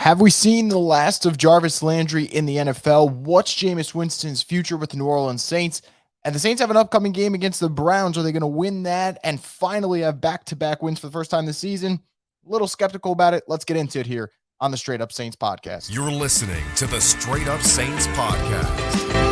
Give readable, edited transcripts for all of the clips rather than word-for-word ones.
Have we seen the last of Jarvis Landry in the NFL? What's Jameis Winston's future with the New Orleans Saints? And the Saints have an upcoming game against the Browns. Are they going to win that and finally have back-to-back wins for the first time this season? A little skeptical about it. Let's get into it here on the Straight Up Saints podcast. You're listening to the Straight Up Saints podcast.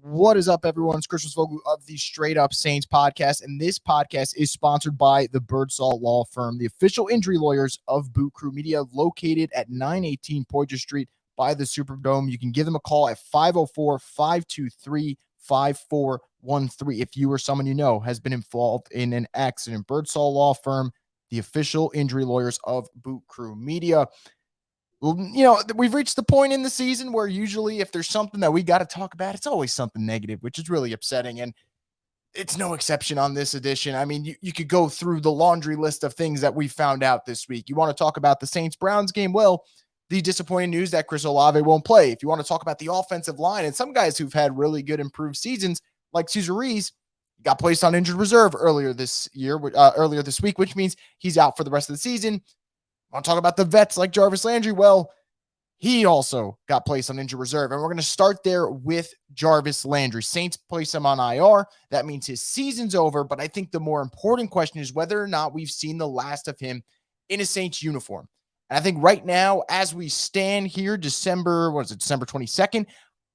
What is up, everyone? It's Christian Vogel of the Straight Up Saints podcast, and this podcast is sponsored by the Birdsall Law Firm, the official injury lawyers of Boot Crew Media, located at 918 Poydras Street by the Superdome. You can give them a call at 504-523-5413 if you or someone you know has been involved in an accident. Birdsall Law Firm, the official injury lawyers of Boot Crew Media. You know, we've reached the point in the season where usually if there's something that we got to talk about, it's always something negative, which is really upsetting. And it's no exception on this edition. I mean, you could go through the laundry list of things that we found out this week. You want to talk about the Saints-Browns game? Well, the disappointing news that Chris Olave won't play. If you want to talk about the offensive line and some guys who've had really good improved seasons, like Cesar Ruiz, got placed on injured reserve earlier this week, which means he's out for the rest of the season. Want to talk about the vets like Jarvis Landry? Well, he also got placed on injured reserve, and we're going to start there with Jarvis Landry. Saints place him on IR. That means his season's over, but I think the more important question is whether or not we've seen the last of him in a Saints uniform. And I think right now, as we stand here, December 22nd,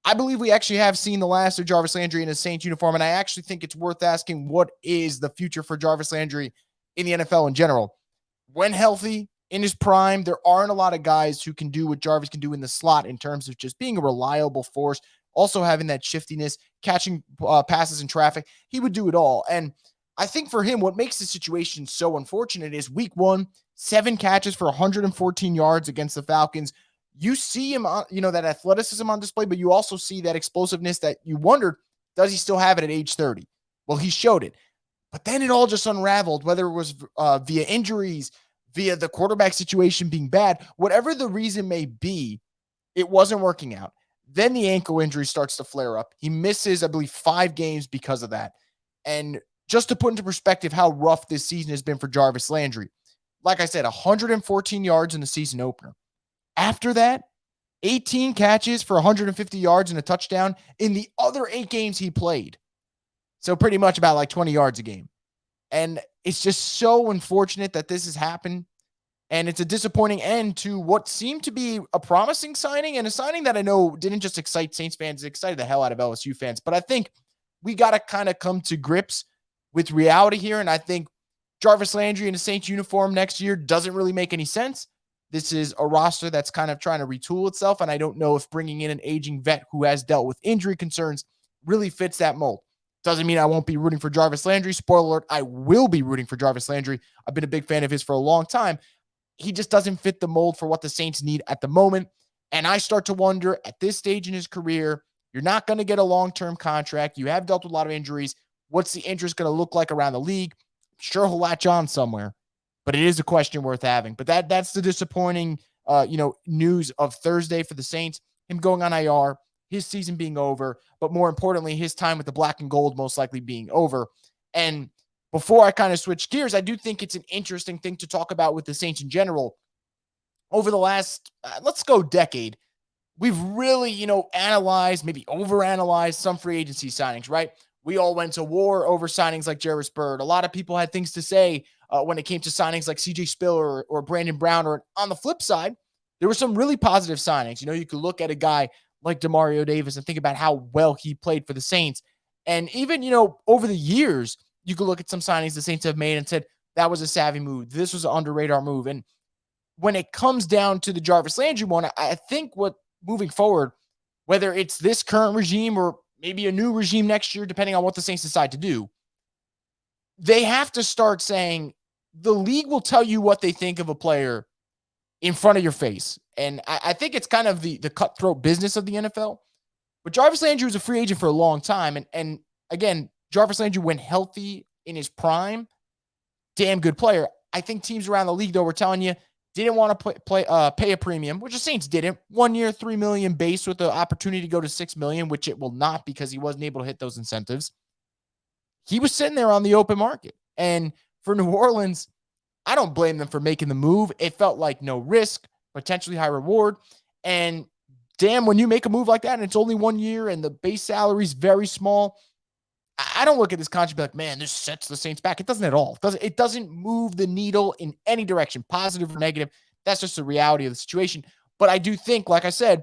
I believe we actually have seen the last of Jarvis Landry in a Saints uniform, and I actually think it's worth asking what is the future for Jarvis Landry in the NFL in general. When healthy, in his prime, there aren't a lot of guys who can do what Jarvis can do in the slot in terms of just being a reliable force, also having that shiftiness, catching passes in traffic. He would do it all. And I think for him, what makes the situation so unfortunate is week 1, 7 catches for 114 yards against the Falcons. You see him, that athleticism on display, but you also see that explosiveness that you wondered, does he still have it at age 30? Well, he showed it. But then it all just unraveled, whether it was via injuries, via the quarterback situation being bad, whatever the reason may be, it wasn't working out. Then the ankle injury starts to flare up. He misses, I believe, 5 games because of that. And just to put into perspective how rough this season has been for Jarvis Landry, like I said, 114 yards in the season opener. After that, 18 catches for 150 yards and a touchdown in the other 8 games he played. So pretty much about like 20 yards a game. And it's just so unfortunate that this has happened. And it's a disappointing end to what seemed to be a promising signing, and a signing that I know didn't just excite Saints fans, it excited the hell out of LSU fans. But I think we got to kind of come to grips with reality here. And I think Jarvis Landry in a Saints uniform next year doesn't really make any sense. This is a roster that's kind of trying to retool itself. And I don't know if bringing in an aging vet who has dealt with injury concerns really fits that mold. Doesn't mean I won't be rooting for Jarvis Landry. Spoiler alert, I will be rooting for Jarvis Landry. I've been a big fan of his for a long time. He just doesn't fit the mold for what the Saints need at the moment. And I start to wonder, at this stage in his career, you're not going to get a long-term contract. You have dealt with a lot of injuries. What's the interest going to look like around the league? I'm sure he'll latch on somewhere, but it is a question worth having. But that's the disappointing news of Thursday for the Saints. Him going on IR, his season being over, but more importantly, his time with the black and gold most likely being over. And before I kind of switch gears, I do think it's an interesting thing to talk about with the Saints in general. Over the last, let's go decade, we've really, analyzed, maybe overanalyzed some free agency signings, right? We all went to war over signings like Jarvis Byrd. A lot of people had things to say when it came to signings like CJ Spiller or Brandon Brown. Or on the flip side, there were some really positive signings. You could look at a guy like Demario Davis and think about how well he played for the Saints. And even, over the years, you could look at some signings the Saints have made and said, that was a savvy move. This was an under radar move. And when it comes down to the Jarvis Landry one, I think what moving forward, whether it's this current regime or maybe a new regime next year, depending on what the Saints decide to do, they have to start saying the league will tell you what they think of a player in front of your face. And I think it's kind of the cutthroat business of the NFL. But Jarvis Landry was a free agent for a long time. And again, Jarvis Landry, when healthy in his prime, damn good player. I think teams around the league, though, were telling you didn't want to pay a premium, which the Saints didn't. 1 year, $3 million base with the opportunity to go to $6 million, which it will not because he wasn't able to hit those incentives. he was sitting there on the open market. And for New Orleans, I don't blame them for making the move. It felt like no risk, potentially high reward. And damn, when you make a move like that and it's only 1 year and the base salary is very small, I don't look at this contract and be like, man, this sets the Saints back. It doesn't at all. It doesn't move the needle in any direction, positive or negative. That's just the reality of the situation. But I do think, like I said,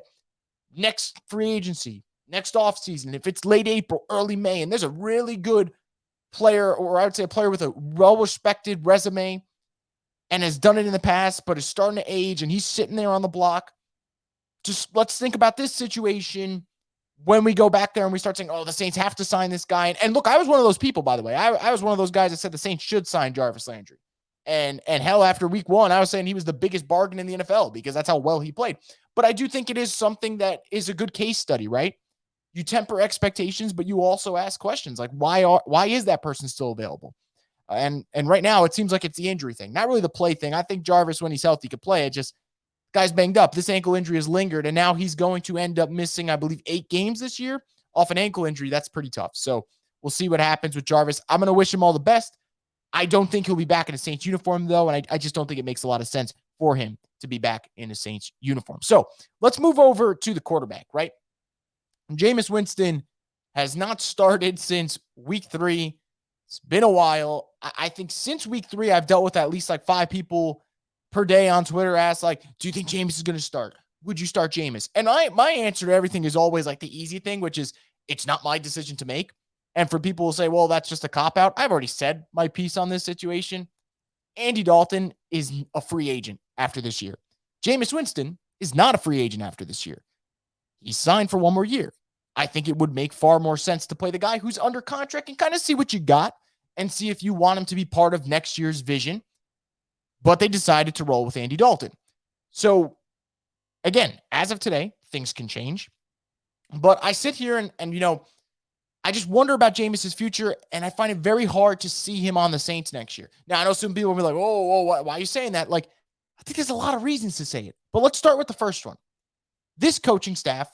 next free agency, next offseason, if it's late April, early May, and there's a really good player, or I would say a player with a well-respected resume and has done it in the past, but is starting to age and he's sitting there on the block, just let's think about this situation when we go back there and we start saying, oh, the Saints have to sign this guy. And look, I was one of those people, by the way. I was one of those guys that said the Saints should sign Jarvis Landry. And hell, after week 1, I was saying he was the biggest bargain in the NFL because that's how well he played. But I do think it is something that is a good case study, right? You temper expectations, but you also ask questions like, why is that person still available? And right now, it seems like it's the injury thing, not really the play thing. I think Jarvis, when he's healthy, could play. It just, guy's banged up. This ankle injury has lingered, and now he's going to end up missing, I believe, 8 games this year off an ankle injury. That's pretty tough. So we'll see what happens with Jarvis. I'm going to wish him all the best. I don't think he'll be back in a Saints uniform, though, and I just don't think it makes a lot of sense for him to be back in a Saints uniform. So let's move over to the quarterback, right? Jameis Winston has not started since week 3. It's been a while. I think since week 3, I've dealt with at least like 5 people per day on Twitter ask, like, do you think Jameis is going to start? Would you start Jameis? And my answer to everything is always like the easy thing, which is it's not my decision to make. And for people who say, well, that's just a cop-out, I've already said my piece on this situation. Andy Dalton is a free agent after this year. Jameis Winston is not a free agent after this year. He's signed for 1 more year. I think it would make far more sense to play the guy who's under contract and kind of see what you got and see if you want him to be part of next year's vision. But they decided to roll with Andy Dalton. So, again, as of today, things can change. But I sit here and you know, I just wonder about Jameis's future, and I find it very hard to see him on the Saints next year. Now, I know some people will be like, why are you saying that? Like, I think there's a lot of reasons to say it. But let's start with the first one. This coaching staff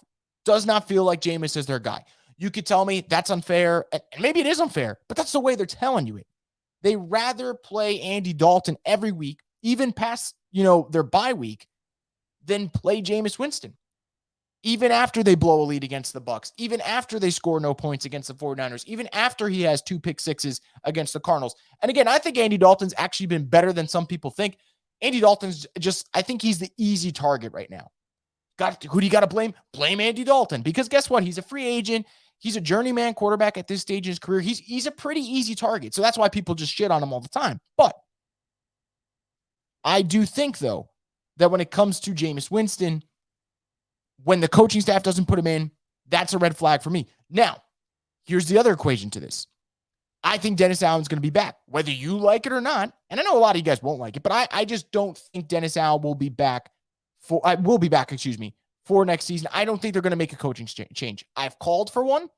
does not feel like Jameis is their guy. You could tell me that's unfair, and maybe it is unfair, but that's the way they're telling you it. They rather play Andy Dalton every week, even past, their bye week, than play Jameis Winston. Even after they blow a lead against the Bucs, even after they score no points against the 49ers, even after he has 2 pick sixes against the Cardinals. And again, I think Andy Dalton's actually been better than some people think. Andy Dalton's I think he's the easy target right now. Who do you got to blame? Blame Andy Dalton. Because guess what? He's a free agent. He's a journeyman quarterback at this stage in his career. He's a pretty easy target. So that's why people just shit on him all the time. But I do think, though, that when it comes to Jameis Winston, when the coaching staff doesn't put him in, that's a red flag for me. Now, here's the other equation to this. I think Dennis Allen's going to be back, whether you like it or not. And I know a lot of you guys won't like it, but I just don't think Dennis Allen will be back for next season. I don't think they're going to make a coaching change. I've called for one.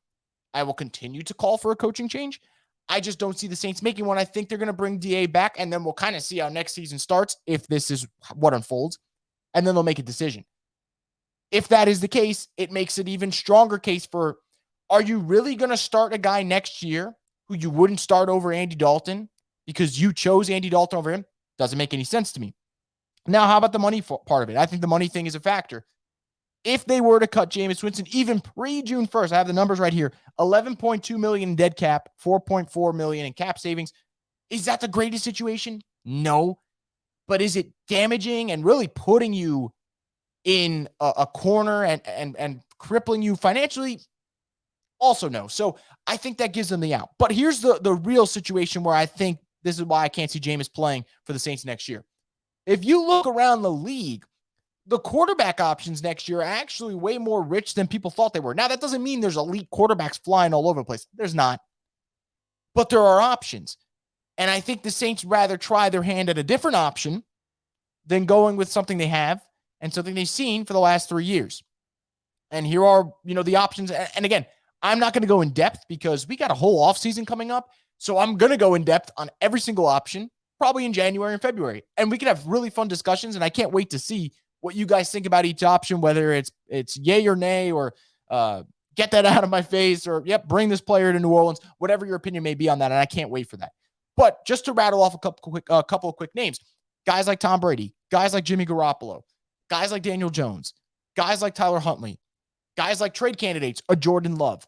I will continue to call for a coaching change. I just don't see the Saints making one. I think they're going to bring DA back, and then we'll kind of see how next season starts if this is what unfolds, and then they'll make a decision. If that is the case, it makes an even stronger case for, are you really going to start a guy next year who you wouldn't start over Andy Dalton because you chose Andy Dalton over him? Doesn't make any sense to me. Now, how about the money part of it? I think the money thing is a factor. If they were to cut Jameis Winston, even pre-June 1st, I have the numbers right here, $11.2 million in dead cap, $4.4 million in cap savings. Is that the greatest situation? No. But is it damaging and really putting you in a corner and crippling you financially? Also no. So I think that gives them the out. But here's the real situation where I think this is why I can't see Jameis playing for the Saints next year. If you look around the league, the quarterback options next year are actually way more rich than people thought they were. Now, that doesn't mean there's elite quarterbacks flying all over the place. There's not. But there are options. And I think the Saints rather try their hand at a different option than going with something they have and something they've seen for the last 3 years. And here are, the options. And again, I'm not going to go in depth because we got a whole offseason coming up. So I'm going to go in depth on every single option, probably in January and February. And we can have really fun discussions. And I can't wait to see what you guys think about each option, whether it's yay or nay or get that out of my face, or yep, bring this player to New Orleans, whatever your opinion may be on that. And I can't wait for that. But just to rattle off a couple of quick names, guys like Tom Brady, guys like Jimmy Garoppolo, guys like Daniel Jones, guys like Tyler Huntley, guys like trade candidates, a Jordan Love.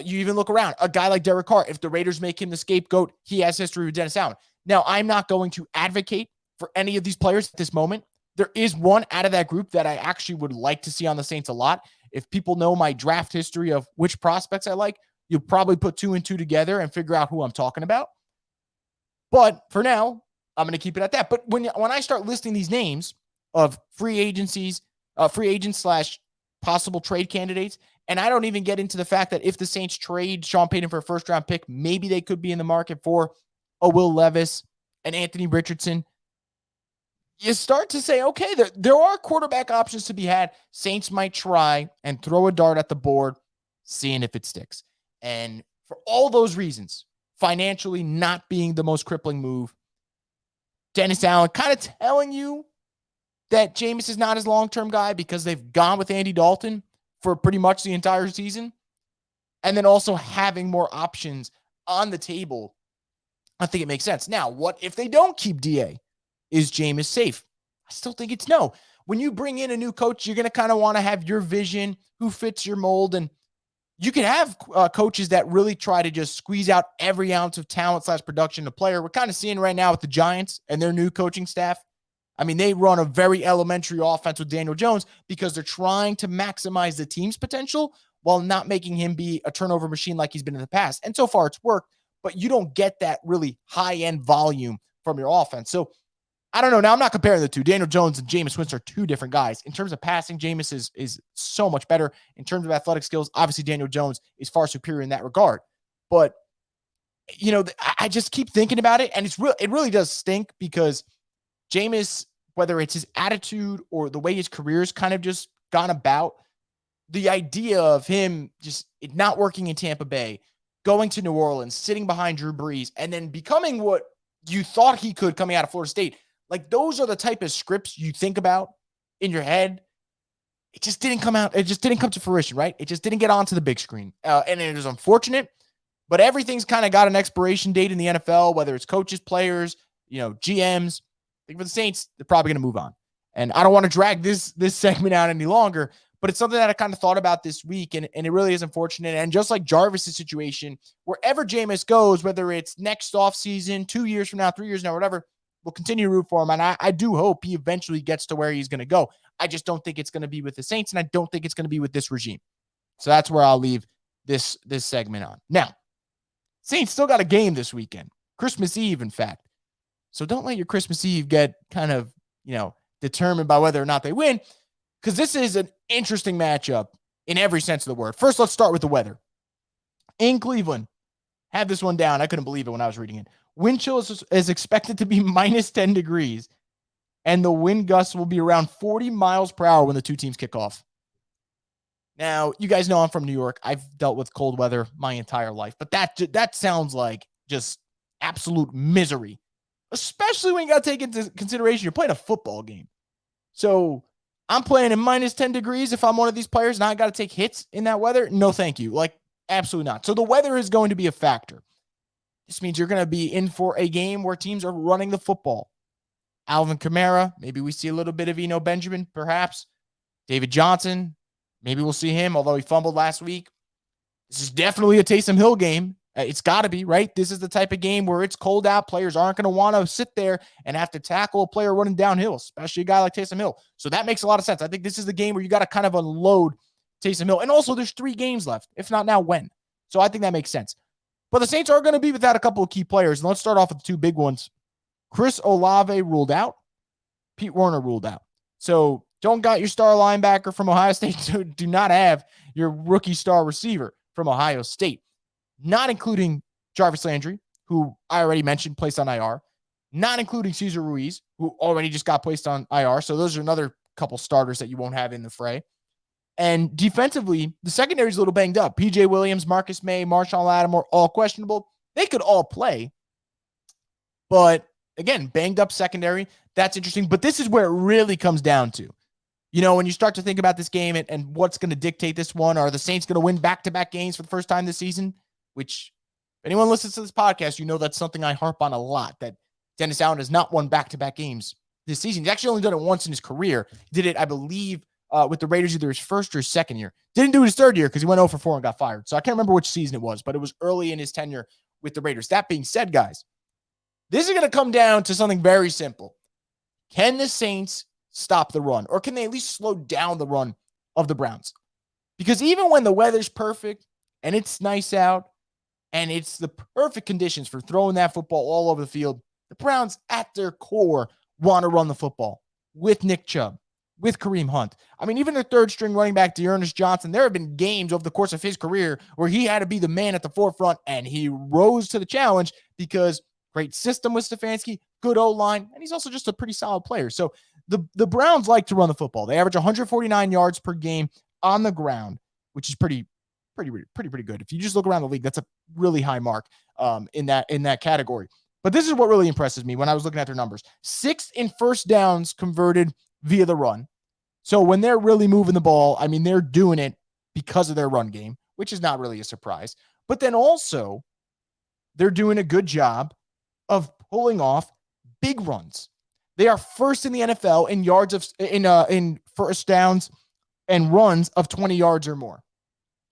You even look around, a guy like Derek Carr. If the Raiders make him the scapegoat, he has history with Dennis Allen. Now, I'm not going to advocate for any of these players at this moment. There is one out of that group that I actually would like to see on the Saints a lot. If people know my draft history of which prospects I like, you'll probably put 2 and 2 together and figure out who I'm talking about. But for now, I'm going to keep it at that. But when I start listing these names of free agents / possible trade candidates, and I don't even get into the fact that if the Saints trade Sean Payton for a first-round pick, maybe they could be in the market for a Will Levis, an Anthony Richardson. You start to say, okay, there are quarterback options to be had. Saints might try and throw a dart at the board, seeing if it sticks. And for all those reasons, financially not being the most crippling move, Dennis Allen kind of telling you that Jameis is not his long-term guy because they've gone with Andy Dalton for pretty much the entire season. And then also having more options on the table, I think it makes sense. Now, what if they don't keep DA? Is Jameis safe? I still think it's no. When you bring in a new coach, you're going to kind of want to have your vision, who fits your mold. And you can have coaches that really try to just squeeze out every ounce of talent / production in a player. We're kind of seeing right now with the Giants and their new coaching staff. I mean, they run a very elementary offense with Daniel Jones because they're trying to maximize the team's potential while not making him be a turnover machine like he's been in the past. And so far it's worked, but you don't get that really high-end volume from your offense. So I don't know. Now, I'm not comparing the two. Daniel Jones and Jameis Winston are two different guys. In terms of passing, Jameis is so much better. In terms of athletic skills, obviously Daniel Jones is far superior in that regard. But, you know, I just keep thinking about it, and it really does stink because Jameis, whether it's his attitude or the way his career's kind of just gone about, the idea of him just not working in Tampa Bay, going to New Orleans, sitting behind Drew Brees, and then becoming what you thought he could coming out of Florida State. Like, those are the type of scripts you think about in your head. It just didn't come out. It just didn't come to fruition, right? It just didn't get onto the big screen. And it is unfortunate, but everything's kind of got an expiration date in the NFL, whether it's coaches, players, GMs. I think for the Saints, they're probably going to move on. And I don't want to drag this segment out any longer, but it's something that I kind of thought about this week, and it really is unfortunate. And just like Jarvis' situation, wherever Jameis goes, whether it's next offseason, 2 years from now, 3 years from now, whatever, we'll continue to root for him. And I do hope he eventually gets to where he's going to go. I just don't think it's going to be with the Saints, and I don't think it's going to be with this regime. So that's where I'll leave this segment on. Now, Saints still got a game this weekend, Christmas Eve, in fact. So don't let your Christmas Eve get kind of, determined by whether or not they win, because this is an interesting matchup in every sense of the word. First, let's start with the weather. In Cleveland, had this one down. I couldn't believe it when I was reading it. Wind chill is expected to be minus 10 degrees, and the wind gusts will be around 40 miles per hour when the two teams kick off. Now, you guys know I'm from New York. I've dealt with cold weather my entire life, but that sounds like just absolute misery, especially when you got to take into consideration you're playing a football game. So I'm playing in minus 10 degrees if I'm one of these players and I got to take hits in that weather. No, thank you. Like, absolutely not. So the weather is going to be a factor. This means you're going to be in for a game where teams are running the football. Alvin Kamara, maybe we see a little bit of Eno Benjamin, perhaps. David Johnson, maybe we'll see him, although he fumbled last week. This is definitely a Taysom Hill game. It's got to be, right? This is the type of game where it's cold out. Players aren't going to want to sit there and have to tackle a player running downhill, especially a guy like Taysom Hill. So that makes a lot of sense. I think this is the game where you got to kind of unload Taysom Hill. And also, there's 3 games left, if not now, when. So I think that makes sense. But the Saints are going to be without a couple of key players. And let's start off with the 2 big ones. Chris Olave ruled out. Pete Werner ruled out. So don't got your star linebacker from Ohio State. Do not have your rookie star receiver from Ohio State. Not including Jarvis Landry, who I already mentioned placed on IR. Not including Cesar Ruiz, who already just got placed on IR. So those are another couple starters that you won't have in the fray. And defensively, the secondary is a little banged up. PJ Williams, Marcus May, Marshawn Lattimore, all questionable. They could all play. But again, banged up secondary. That's interesting. But this is where it really comes down to. When you start to think about this game and what's going to dictate this one, are the Saints going to win back-to-back games for the first time this season? Which, if anyone listens to this podcast, that's something I harp on a lot, that Dennis Allen has not won back-to-back games this season. He's actually only done it once in his career. He did it, I believe, with the Raiders either his first or his second year. Didn't do it his third year because he went 0 for 4 and got fired. So I can't remember which season it was, but it was early in his tenure with the Raiders. That being said, guys, this is going to come down to something very simple. Can the Saints stop the run, or can they at least slow down the run of the Browns? Because even when the weather's perfect and it's nice out and it's the perfect conditions for throwing that football all over the field, the Browns at their core want to run the football with Nick Chubb, with Kareem Hunt. I mean, even their third string running back, Dearness Johnson, there have been games over the course of his career where he had to be the man at the forefront, and he rose to the challenge because great system with Stefanski, good O-line, and he's also just a pretty solid player. So the Browns like to run the football. They average 149 yards per game on the ground, which is pretty good. If you just look around the league, that's a really high mark in that category. But this is what really impresses me when I was looking at their numbers. 6th in first downs converted via the run. So when they're really moving the ball, I mean, they're doing it because of their run game, which is not really a surprise. But then also, they're doing a good job of pulling off big runs. They are first in the NFL in yards of in first downs and runs of 20 yards or more.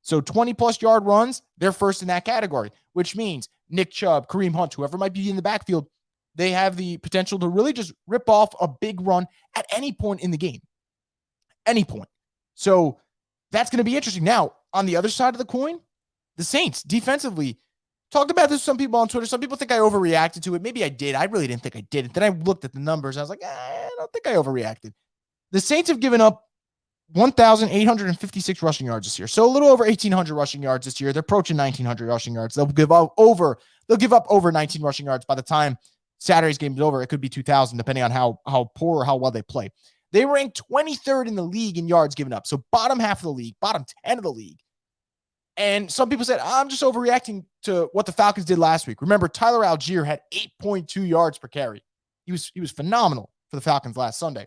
So 20-plus yard runs, they're first in that category, which means Nick Chubb, Kareem Hunt, whoever might be in the backfield, they have the potential to really just rip off a big run at any point in the game. Any point. So that's going to be interesting. Now, on the other side of the coin, the Saints defensively, talked about this with some people on Twitter. Some people think I overreacted to it. Maybe I did. I really didn't think I did. Then I looked at the numbers. And I was like, I don't think I overreacted. The Saints have given up 1,856 rushing yards this year. So a little over 1,800 rushing yards this year. They're approaching 1,900 rushing yards. They'll give up over 19 rushing yards by the time Saturday's game is over. It could be 2,000, depending on how poor or how well they play. They rank 23rd in the league in yards given up. So bottom half of the league, bottom 10 of the league. And some people said, I'm just overreacting to what the Falcons did last week. Remember, Tyler Algier had 8.2 yards per carry. He was phenomenal for the Falcons last Sunday.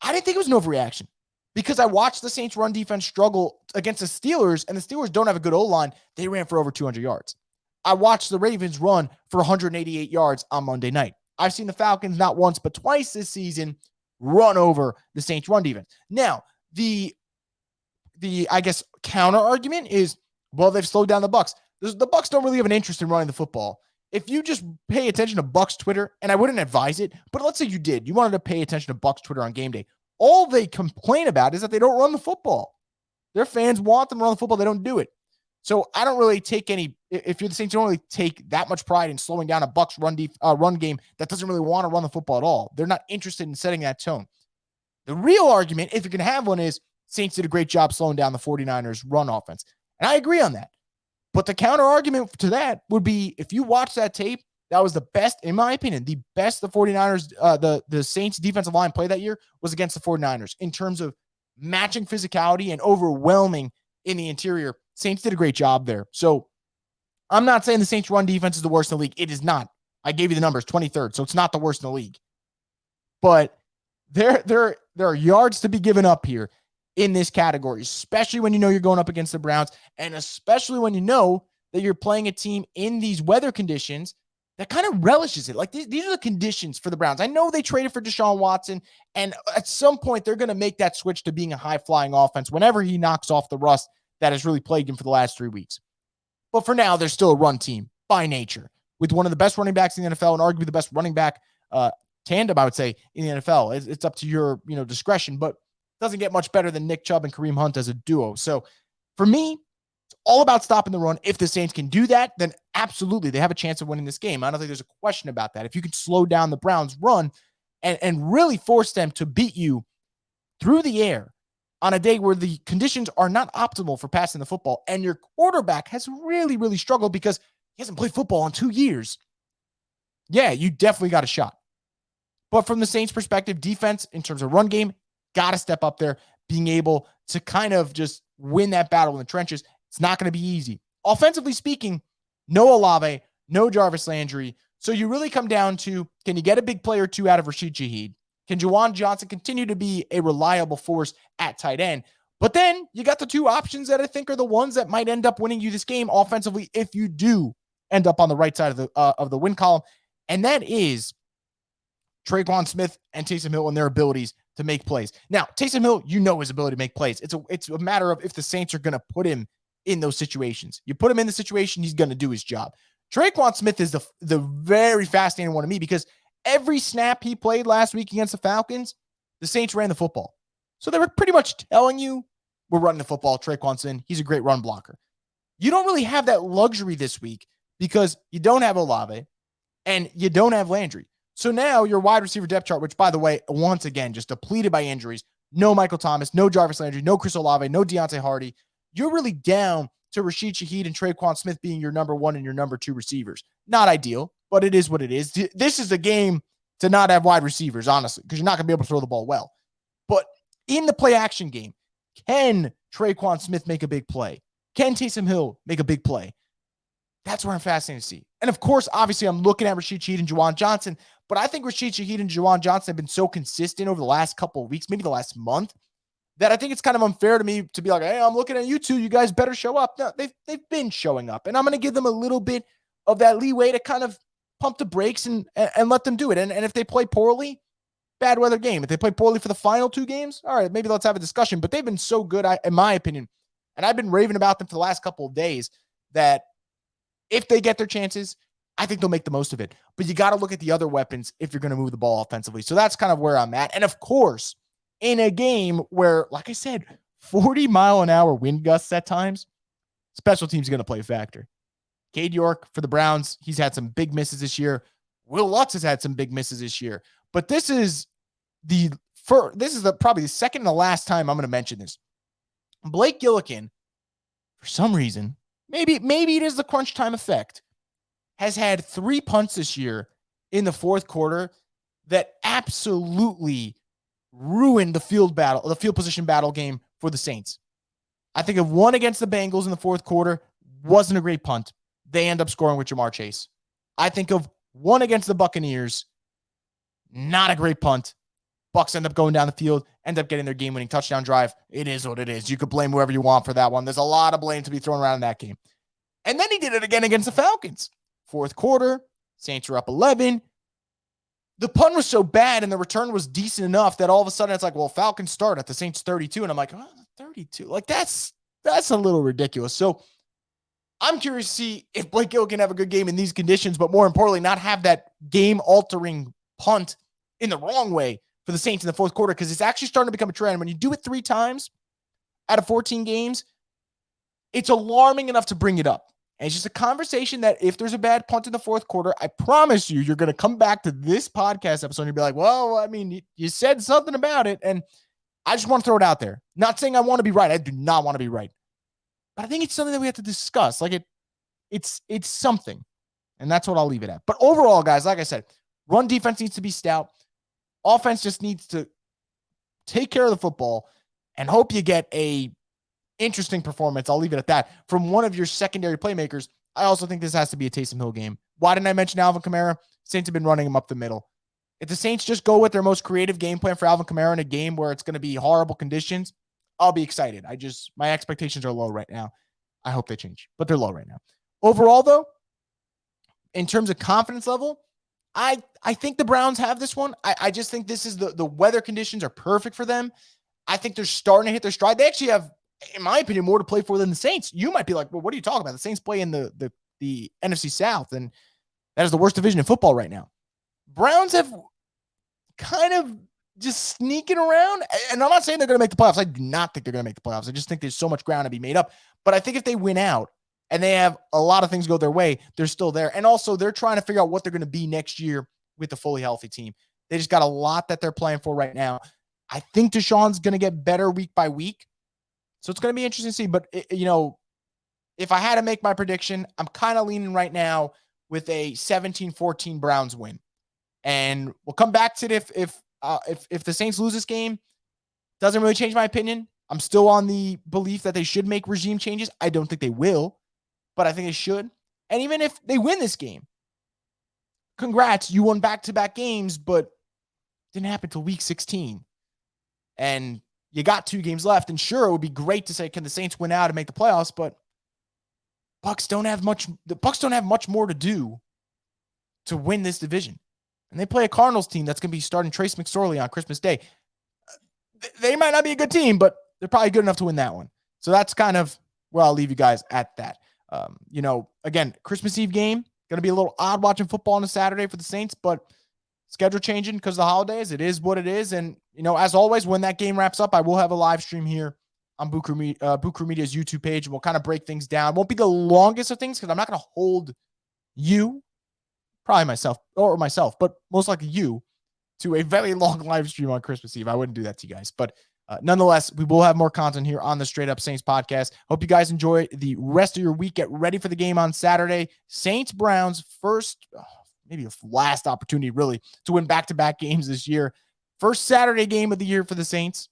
I didn't think it was an overreaction because I watched the Saints run defense struggle against the Steelers, and the Steelers don't have a good O-line. They ran for over 200 yards. I watched the Ravens run for 188 yards on Monday night. I've seen the Falcons not once but twice this season run over the Saints run defense. Now, the I guess counter argument is, well, they've slowed down the Bucs. The Bucs don't really have an interest in running the football. If you just pay attention to Bucs Twitter, and I wouldn't advise it, but let's say you did, you wanted to pay attention to Bucs Twitter on game day. All they complain about is that they don't run the football. Their fans want them to run the football. They don't do it. So I don't really take any, if you're the Saints, you don't really take that much pride in slowing down a Bucs run game that doesn't really want to run the football at all. They're not interested in setting that tone. The real argument, if you can have one, is Saints did a great job slowing down the 49ers run offense. And I agree on that. But the counter argument to that would be, if you watch that tape, that was the best, in my opinion, the best the 49ers, the Saints defensive line play that year was against the 49ers in terms of matching physicality and overwhelming in the interior. Saints did a great job there. So I'm not saying the Saints run defense is the worst in the league. It is not. I gave you the numbers, 23rd. So it's not the worst in the league. But there are yards to be given up here in this category, especially when you know you're going up against the Browns, and especially when you know that you're playing a team in these weather conditions that kind of relishes it. Like, these are the conditions for the Browns. I know they traded for Deshaun Watson, and at some point they're going to make that switch to being a high-flying offense whenever he knocks off the rust that has really plagued him for the last 3 weeks. But for now, they're still a run team by nature, with one of the best running backs in the NFL and arguably the best running back tandem, I would say, in the NFL. It's up to your discretion, but doesn't get much better than Nick Chubb and Kareem Hunt as a duo. So for me, it's all about stopping the run. If the Saints can do that, then absolutely they have a chance of winning this game. I don't think there's a question about that. If you can slow down the Browns' run and really force them to beat you through the air on a day where the conditions are not optimal for passing the football, and your quarterback has really, really struggled because he hasn't played football in 2 years, yeah, you definitely got a shot. But from the Saints' perspective, defense in terms of run game, got to step up there, being able to kind of just win that battle in the trenches. It's not going to be easy. Offensively speaking, no Olave, no Jarvis Landry. So you really come down to, can you get a big play or two out of Rashid Shaheed? Can Juwan Johnson continue to be a reliable force at tight end? But then you got the two options that I think are the ones that might end up winning you this game offensively if you do end up on the right side of the win column, and that is Traquan Smith and Taysom Hill and their abilities to make plays. Now, Taysom Hill, you know his ability to make plays. It's a matter of if the Saints are going to put him in those situations. You put him in the situation, he's going to do his job. Traquan Smith is the very fascinating one to me because every snap he played last week against the Falcons, the Saints ran the football. So they were pretty much telling you, we're running the football. Traquan's in. He's a great run blocker. You don't really have that luxury this week because you don't have Olave and you don't have Landry. So now your wide receiver depth chart, which, by the way, once again, just depleted by injuries. No Michael Thomas, no Jarvis Landry, no Chris Olave, no Deontay Hardy. You're really down to Rashid Shaheed and Traquan Smith being your number one and your number two receivers. Not ideal, but it is what it is. This is a game to not have wide receivers, honestly, because you're not going to be able to throw the ball well. But in the play action game, can Traquan Smith make a big play? Can Taysom Hill make a big play? That's where I'm fascinated to see. And of course, obviously, I'm looking at Rashid Shaheed and Juwan Johnson, but I think Rashid Shaheed and Juwan Johnson have been so consistent over the last couple of weeks, maybe the last month, that I think it's kind of unfair to me to be like, hey, I'm looking at you two. You guys better show up. No, they've been showing up. And I'm going to give them a little bit of that leeway to kind of pump the brakes and let them do it. And if they play poorly, bad weather game. If they play poorly for the final two games, all right, maybe let's have a discussion. But they've been so good, in my opinion, and I've been raving about them for the last couple of days, that if they get their chances, I think they'll make the most of it. But you got to look at the other weapons if you're going to move the ball offensively. So that's kind of where I'm at. And of course, in a game where, like I said, 40-mile-an-hour wind gusts at times, special teams are going to play a factor. Cade York for the Browns, he's had some big misses this year. Will Lutz has had some big misses this year. But this is probably the second and the last time I'm going to mention this. Blake Gillikin, for some reason, maybe it is the crunch time effect, has had 3 punts this year in the fourth quarter that absolutely ruined the field position battle game for the Saints. I think of one against the Bengals in the fourth quarter, wasn't a great punt. They end up scoring with Jamar Chase. I think of one against the Buccaneers, not a great punt. Bucs end up going down the field, end up getting their game-winning touchdown drive. It is what it is. You could blame whoever you want for that one. There's a lot of blame to be thrown around in that game. And then he did it again against the Falcons. Fourth quarter, Saints were up 11. The punt was so bad and the return was decent enough that all of a sudden it's like, well, Falcons start at the Saints 32. And I'm like, oh, 32. Like, that's a little ridiculous. So I'm curious to see if Blake Gill can have a good game in these conditions, but more importantly, not have that game-altering punt in the wrong way for the Saints in the fourth quarter, because it's actually starting to become a trend. When you do it 3 times out of 14 games, it's alarming enough to bring it up. And it's just a conversation that if there's a bad punt in the fourth quarter, I promise you're going to come back to this podcast episode and you'll be like, well, I mean, you said something about it. And I just want to throw it out there. Not saying I want to be right. I do not want to be right. But I think it's something that we have to discuss. Like it's something. And that's what I'll leave it at. But overall, guys, like I said, run defense needs to be stout. Offense just needs to take care of the football and hope you get a interesting performance. I'll leave it at that. From one of your secondary playmakers, I also think this has to be a Taysom Hill game. Why didn't I mention Alvin Kamara? Saints have been running him up the middle. If the Saints just go with their most creative game plan for Alvin Kamara in a game where it's going to be horrible conditions, I'll be excited. My expectations are low right now. I hope they change, but they're low right now. Overall, though, in terms of confidence level, I think the Browns have this one. I just think this is the weather conditions are perfect for them. I think they're starting to hit their stride. They actually have, in my opinion, more to play for than the Saints. You might be like, well, what are you talking about? The Saints play in the NFC South, and that is the worst division in football right now. Browns have kind of just sneaking around, and I'm not saying they're going to make the playoffs. I do not think they're going to make the playoffs. I just think there's so much ground to be made up. But I think if they win out and they have a lot of things go their way, they're still there. And also, they're trying to figure out what they're going to be next year with a fully healthy team. They just got a lot that they're playing for right now. I think Deshaun's going to get better week by week. So it's going to be interesting to see. But, if I had to make my prediction, I'm kind of leaning right now with a 17-14 Browns win. And we'll come back to it if the Saints lose this game. Doesn't really change my opinion. I'm still on the belief that they should make regime changes. I don't think they will, but I think they should. And even if they win this game, congrats, you won back-to-back games, but Didn't happen until week 16. And you got 2 games left. And sure, it would be great to say, can the Saints win out and make the playoffs? But the Bucs don't have much more to do to win this division. And they play a Cardinals team that's going to be starting Trace McSorley on Christmas Day. They might not be a good team, but they're probably good enough to win that one. So that's kind of where I'll leave you guys at that. Again, Christmas Eve game, going to be a little odd watching football on a Saturday for the Saints, but schedule changing because of the holidays. It is what it is. And, as always, when that game wraps up, I will have a live stream here on Boot Crew Media's YouTube page, and we'll kind of break things down. It won't be the longest of things because I'm not going to hold you, probably myself, but most likely you, to a very long live stream on Christmas Eve. I wouldn't do that to you guys. But nonetheless, we will have more content here on the Straight Up Saints podcast. Hope you guys enjoy the rest of your week. Get ready for the game on Saturday. Saints-Browns first, maybe a last opportunity, really, to win back-to-back games this year. First Saturday game of the year for the Saints.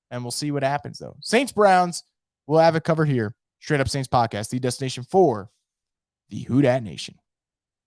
And we'll see what happens, though. Saints-Browns, we'll have it covered here. Straight Up Saints podcast, the destination for the Who Dat Nation.